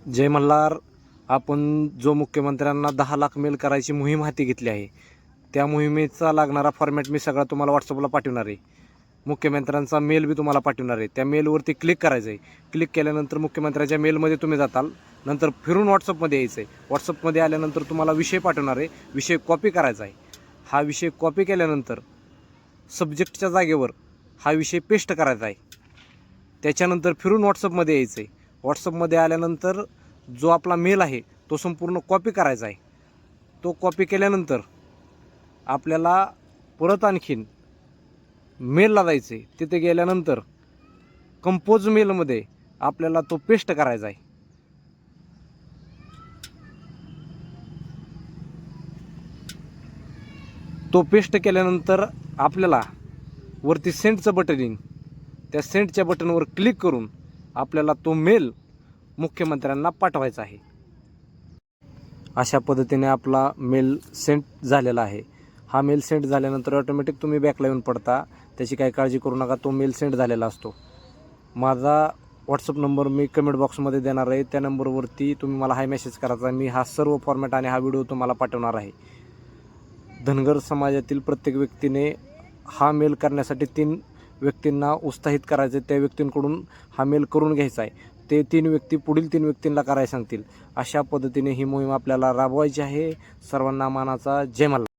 जय मल्हार. आपण जो मुख्यमंत्र्यांना 10 लाख मेल करायची मोहीम हाती घेतली आहे, त्या मोहिमेचा लागणारा फॉर्मॅट मी सगळा तुम्हाला व्हॉट्सअपला पाठवणार आहे. मुख्यमंत्र्यांचा मेल बी तुम्हाला पाठवणार आहे. त्या मेलवरती क्लिक करायचं आहे. क्लिक केल्यानंतर मुख्यमंत्र्यांच्या मेलमध्ये तुम्ही जाताल. नंतर फिरून व्हॉट्सअपमध्ये यायचं आहे. व्हॉट्सअपमध्ये आल्यानंतर तुम्हाला विषय पाठवणार आहे. विषय कॉपी करायचा आहे. हा विषय कॉपी केल्यानंतर सब्जेक्टच्या जागेवर हा विषय पेस्ट करायचा आहे. त्याच्यानंतर फिरून व्हॉट्सअपमध्ये यायचं आहे. व्हॉट्सअपमध्ये आल्यानंतर जो आपला मेल आहे तो संपूर्ण कॉपी करायचा आहे. तो कॉपी केल्यानंतर आपल्याला परत आणखीन मेलला जायचं आहे. तिथे गेल्यानंतर कंपोज मेलमध्ये आपल्याला तो पेस्ट करायचा आहे. तो पेस्ट केल्यानंतर आपल्याला वरती सेंडचं बटन येईल. त्या सेंडच्या बटनवर क्लिक करून आपल्याला तो मेल मुख्यमंत्र्यांना पाठवायचा आहे. अशा पद्धतीने आपला मेल सेंड झालेला आहे. हा मेल सेंड झाल्यानंतर ऑटोमॅटिक तुम्ही बॅकला येऊन पडता. त्याची काही काळजी करू नका. तो मेल सेंड झालेला असतो. माझा व्हॉट्सअप नंबर मी कमेंट बॉक्समध्ये देणार आहे. त्या नंबरवरती तुम्ही मला हाय मेसेज करायचा. मी हा सर्व फॉर्मॅट आणि हा व्हिडिओ तुम्हाला पाठवणार आहे. धनगर समाजातील प्रत्येक व्यक्तीने हा मेल करण्यासाठी 3 व्यक्तींना उत्साहित करायचे. त्या व्यक्तींकडून हा मेल करून घ्यायचा आहे. ते 3 व्यक्ती पुढील 3 व्यक्तींना करायला सांगतील. अशा पद्धतीने ही मोहीम आपल्याला राबवायची आहे. सर्वांना मानाचा जय मल्हार.